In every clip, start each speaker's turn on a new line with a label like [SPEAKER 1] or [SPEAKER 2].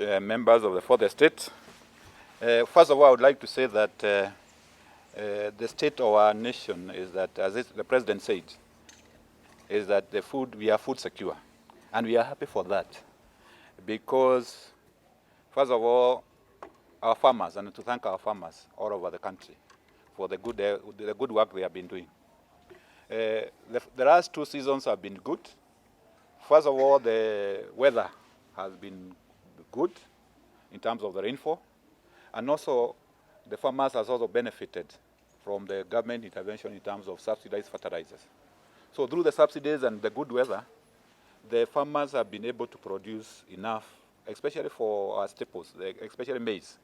[SPEAKER 1] Members of the fourth estate. First of all, I would like to say that the state of our nation is that, as the president said, is that we are food secure. And we are happy for that because, first of all, our farmers, and to thank our farmers all over the country for the good work they have been doing. The last 2 seasons have been good. First of all, the weather has been good in terms of the rainfall, and also the farmers has also benefited from the government intervention in terms of subsidized fertilizers. So through the subsidies and the good weather, the farmers have been able to produce enough, especially for our staples, especially maize.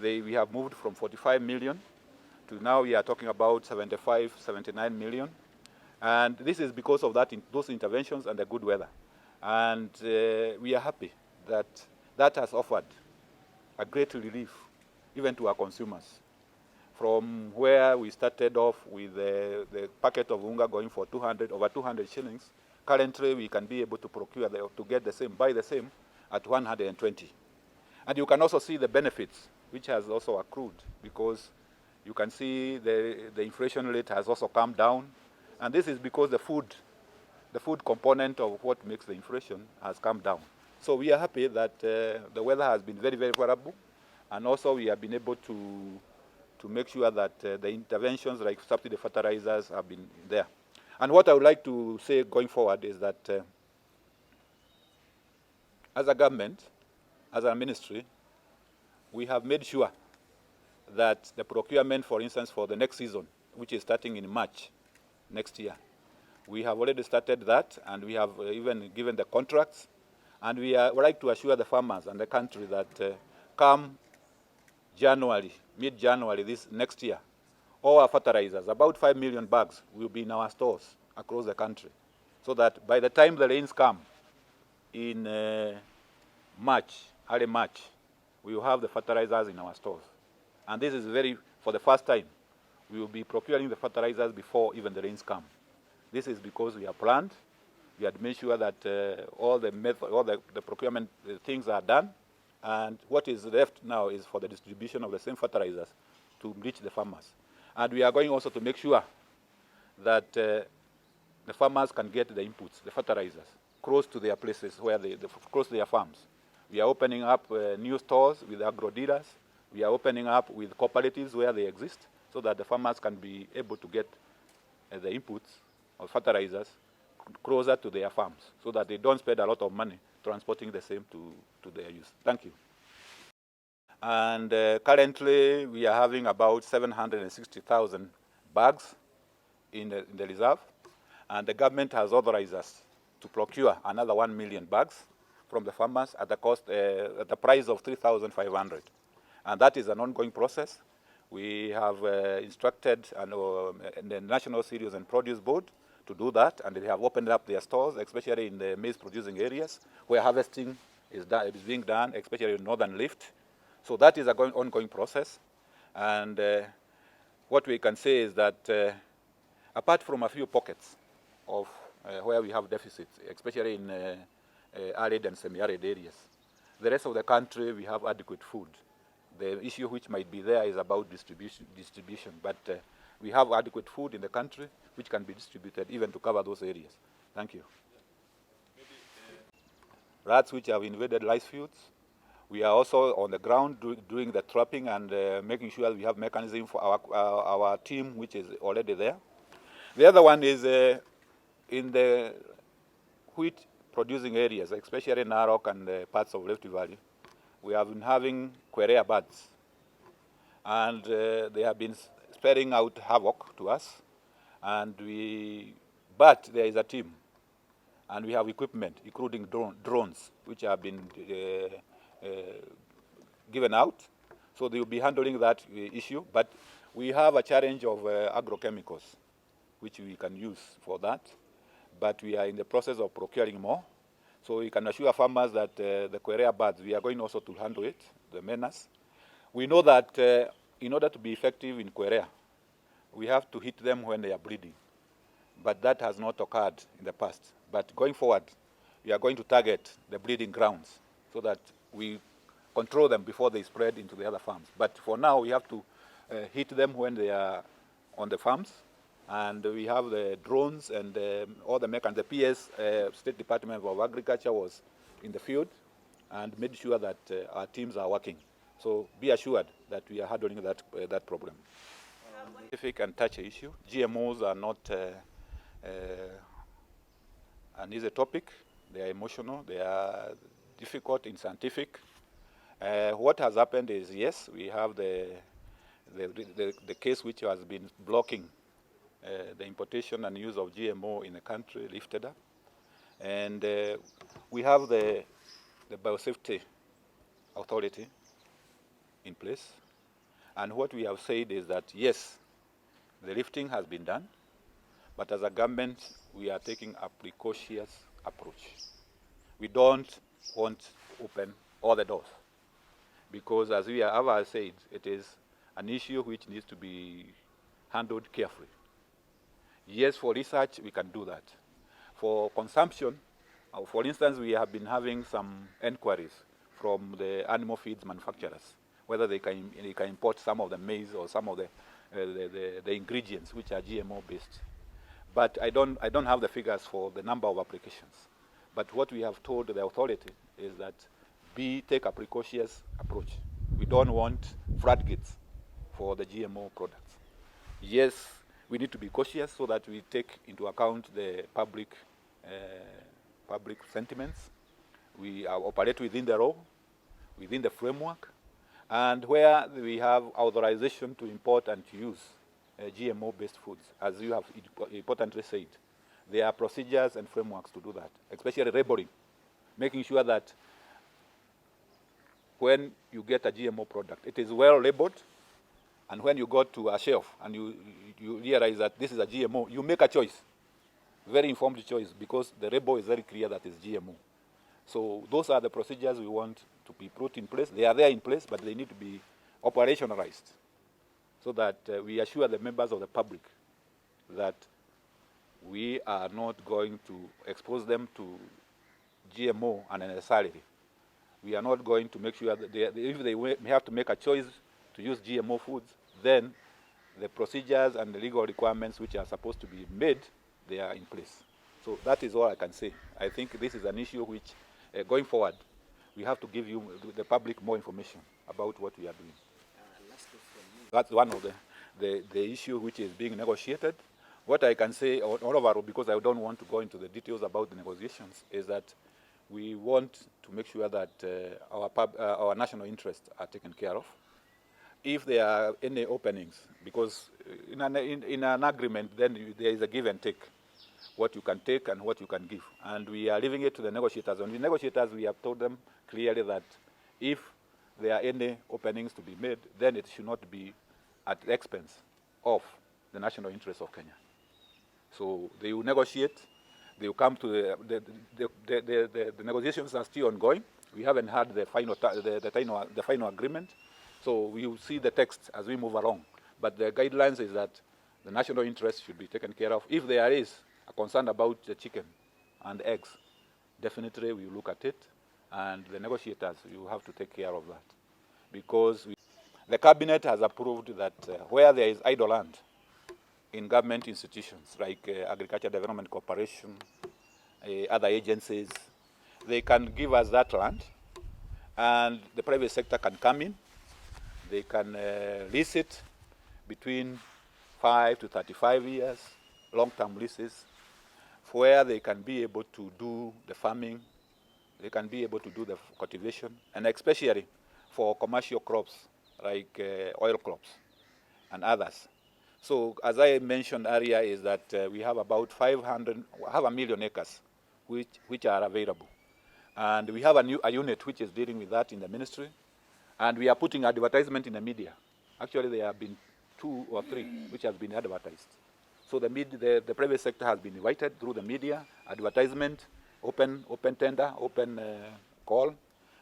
[SPEAKER 1] We have moved from 45 million to now we are talking about 75, 79 million. And this is because of those interventions and the good weather. And we are happy that that has offered a great relief even to our consumers. From where we started off with the packet of unga going for over 200 shillings, currently we can be able to procure, to get the same, buy the same at 120. And you can also see the benefits, which has also accrued, because you can see the inflation rate has also come down. And this is because the food component of what makes the inflation has come down. So we are happy that the weather has been very, very favorable. And also we have been able to make sure that the interventions like subsidy fertilizers have been there. And what I would like to say going forward is that as a government, as a ministry, we have made sure that the procurement, for instance, for the next season, which is starting in March next year, we have already started that, and we have even given the contracts. And we would like to assure the farmers and the country that come January, mid-January this next year, all our fertilizers, about 5 million bags, will be in our stores across the country. So that by the time the rains come in March, early March, we will have the fertilizers in our stores. And this is for the first time, we will be procuring the fertilizers before even the rains come. This is because we have planned. We had made sure that all the procurement things are done. And what is left now is for the distribution of the same fertilizers to reach the farmers. And we are going also to make sure that the farmers can get the inputs, the fertilizers, close to their places, close to their farms. We are opening up new stores with agro dealers. We are opening up with cooperatives where they exist, so that the farmers can be able to get the inputs of fertilizers closer to their farms, so that they don't spend a lot of money transporting the same to their use. Thank you. And currently, we are having about 760,000 bags in the reserve, and the government has authorized us to procure another 1 million bags from the farmers at the price of 3,500. And that is an ongoing process. We have instructed the National Cereals and Produce Board to do that, and they have opened up their stores, especially in the maize-producing areas, where harvesting is being done, especially in Northern Rift. So that is an ongoing process. And what we can say is that apart from a few pockets of where we have deficits, especially in arid and semi-arid areas, the rest of the country we have adequate food. The issue which might be there is about distribution, but we have adequate food in the country which can be distributed even to cover those areas. Thank you. Rats which have invaded rice fields. We are also on the ground doing the trapping and making sure we have mechanism for our team, which is already there. The other one is in the wheat producing areas, especially Narok and parts of Rift Valley. We have been having Querea birds, and they have been spreading out havoc to us. But there is a team, and we have equipment, including drones, which have been given out. So they will be handling that issue. But we have a challenge of agrochemicals, which we can use for that. But we are in the process of procuring more. So we can assure farmers that the Querea birds, we are going also to handle it, the menace. We know that in order to be effective in Querea, we have to hit them when they are breeding. But that has not occurred in the past. But going forward, we are going to target the breeding grounds so that we control them before they spread into the other farms. But for now, we have to hit them when they are on the farms. And we have the drones and all the and the PS, State Department of Agriculture was in the field and made sure that our teams are working. So be assured that we are handling that problem. Scientific and touchy issue. GMOs are not an easy topic. They are emotional. They are difficult in scientific. What has happened is, yes, we have the case which has been blocking the importation and use of GMO in the country lifted up. And we have the biosafety authority in place. And what we have said is that, yes, the lifting has been done, but as a government, we are taking a precautious approach. We don't want to open all the doors because, as we have said, it is an issue which needs to be handled carefully. Yes, for research, we can do that. For consumption, for instance, we have been having some inquiries from the animal feeds manufacturers, whether they can import some of the maize or some of the ingredients which are GMO-based. But I don't have the figures for the number of applications. But what we have told the authority is that take a precautious approach. We don't want floodgates for the GMO products. Yes, we need to be cautious so that we take into account the public sentiments. We operate within the law, within the framework, and where we have authorization to import and to use GMO-based foods, as you have importantly said. There are procedures and frameworks to do that, especially labeling, making sure that when you get a GMO product, it is well labeled, and when you go to a shelf and you realize that this is a GMO, you make a choice, very informed choice, because the label is very clear that it's GMO. So those are the procedures we want to be put in place. They are there in place, but they need to be operationalized so that we assure the members of the public that we are not going to expose them to GMO unnecessarily. We are not going to make sure that if they have to make a choice to use GMO foods, then the procedures and the legal requirements which are supposed to be made, they are in place. So that is all I can say. I think this is an issue which, going forward, we have to give you, the public, more information about what we are doing. That's one of the issue which is being negotiated. What I can say, all overall, because I don't want to go into the details about the negotiations, is that we want to make sure that our national interests are taken care of. If there are any openings, because in an agreement, then there is a give and take, what you can take and what you can give. And we are leaving it to the negotiators. And the negotiators, we have told them clearly that if there are any openings to be made, then it should not be at the expense of the national interests of Kenya. So they will negotiate. They will come to the negotiations are still ongoing. We haven't had the final agreement. So we will see the text as we move along. But the guidelines is that the national interest should be taken care of. If there is a concern about the chicken and eggs, definitely we will look at it. And the negotiators, you have to take care of that. Because the cabinet has approved that where there is idle land in government institutions like Agriculture Development Corporation, other agencies, they can give us that land and the private sector can come in. They can lease it between 5 to 35 years, long-term leases, where they can be able to do the farming, they can be able to do the cultivation, and especially for commercial crops like oil crops and others. So as I mentioned earlier, is that we have about 1 million acres which are available. And we have a unit which is dealing with that in the ministry. And we are putting advertisement in the media. Actually, there have been 2 or 3 which have been advertised. So the private sector has been invited through the media, advertisement, open tender, open call.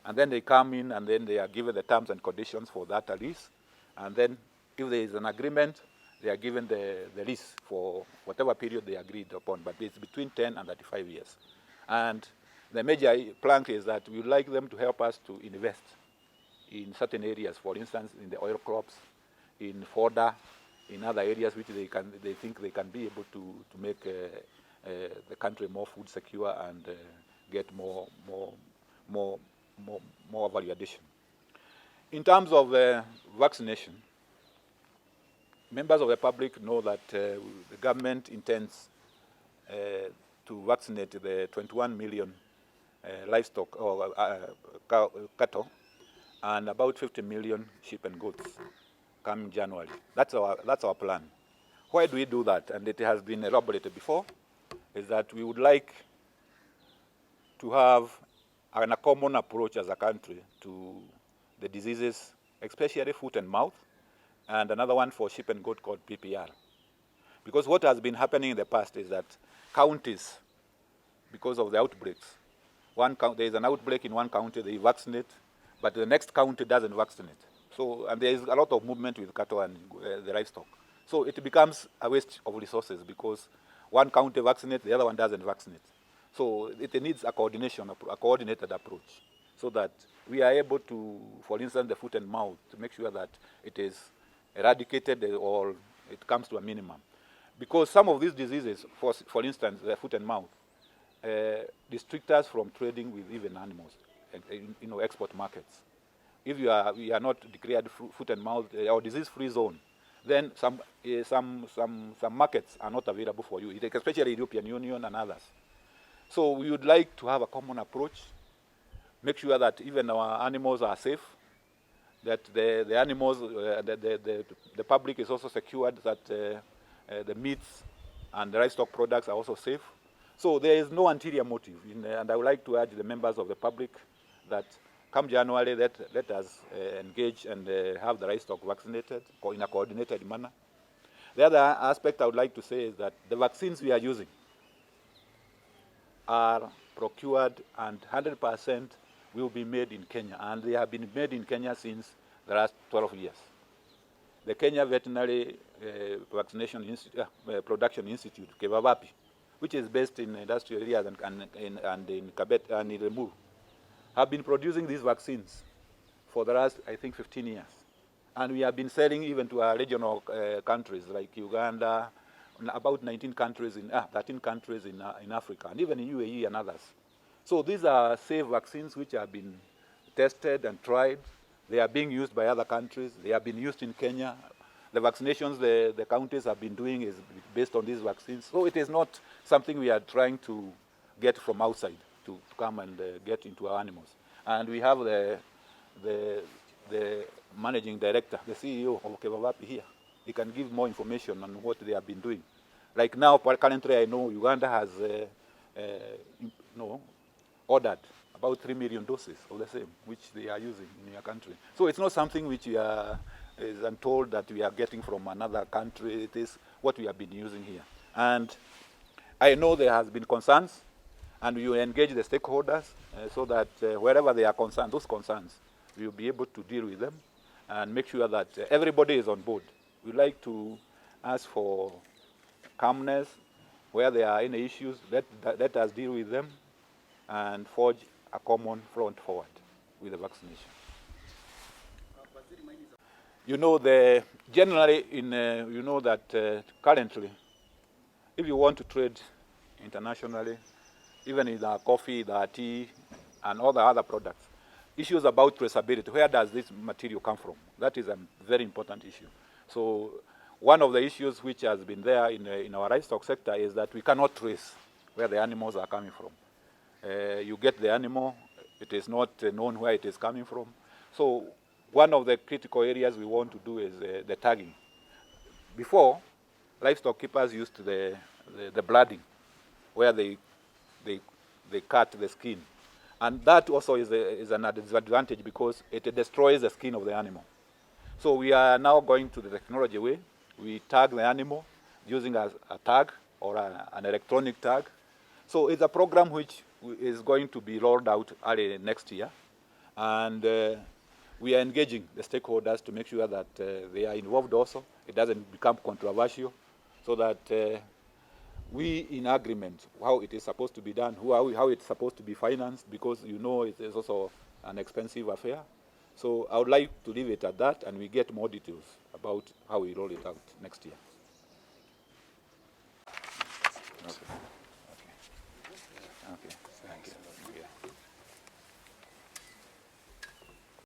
[SPEAKER 1] And then they come in and then they are given the terms and conditions for that lease. And then if there is an agreement, they are given the lease for whatever period they agreed upon. But it's between 10 and 35 years. And the major plank is that we would like them to help us to invest in certain areas, for instance, in the oil crops, in fodder, in other areas which they think they can be able to make the country more food secure and get more value addition. In terms of vaccination, members of the public know that the government intends to vaccinate the 21 million livestock or cattle and about 50 million sheep and goats coming January. That's our plan. Why do we do that? And it has been elaborated before, is that we would like to have a common approach as a country to the diseases, especially foot and mouth, and another one for sheep and goat called PPR. Because what has been happening in the past is that counties, because of the outbreaks, there is an outbreak in one county, they vaccinate, but the next county doesn't vaccinate. So, and there is a lot of movement with cattle and the livestock. So it becomes a waste of resources because one county vaccinates, the other one doesn't vaccinate. So it needs a coordinated approach so that we are able to, for instance, the foot and mouth, to make sure that it is eradicated or it comes to a minimum. Because some of these diseases, for instance, the foot and mouth, restrict us from trading with even animals, export markets. If you are not declared foot and mouth or disease-free zone, then some markets are not available for you, especially European Union and others. So we would like to have a common approach, make sure that even our animals are safe, that the animals, the public is also secured, that the meats and the livestock products are also safe. So there is no ulterior motive, and I would like to urge the members of the public that come January, let us engage and have the livestock vaccinated in a coordinated manner. The other aspect I would like to say is that the vaccines we are using are procured and 100% will be made in Kenya, and they have been made in Kenya since the last 12 years. The Kenya Veterinary Vaccination Production Institute, KVAVAPI, which is based in industrial areas and in Kabet and in Lemuru, have been producing these vaccines for the last, I think, 15 years. And we have been selling even to our regional countries like Uganda, about 13 countries in Africa, and even in UAE and others. So these are safe vaccines which have been tested and tried. They are being used by other countries. They have been used in Kenya. The vaccinations the counties have been doing is based on these vaccines. So it is not something we are trying to get from outside to come and get into our animals. And we have the managing director, the CEO of KVAVAPI here. He can give more information on what they have been doing. Like now, currently I know Uganda has ordered about 3 million doses of the same, which they are using in your country. So it's not something which we are is untold that we are getting from another country. It is what we have been using here. And I know there has been concerns, and we will engage the stakeholders so that wherever they are concerned, those concerns, we will be able to deal with them and make sure that everybody is on board. We like to ask for calmness. Where there are any issues, let us deal with them and forge a common front forward with the vaccination. You know, generally, you know that currently, if you want to trade internationally, even in our coffee, our tea, and all the other products, issues about traceability, where does this material come from? That is a very important issue. So one of the issues which has been there in our livestock sector is that we cannot trace where the animals are coming from. You get the animal, it is not known where it is coming from. So one of the critical areas we want to do is the tagging. Before, livestock keepers used the blooding, where they cut the skin. And that also is an disadvantage because it destroys the skin of the animal. So we are now going to the technology way. We tag the animal using a tag or an electronic tag. So it's a program which is going to be rolled out early next year. And we are engaging the stakeholders to make sure that they are involved also. It doesn't become controversial, so that we in agreement how it is supposed to be done, how it's supposed to be financed, because you know it is also an expensive affair. So I would like to leave it at that, and we get more details about how we roll it out next year.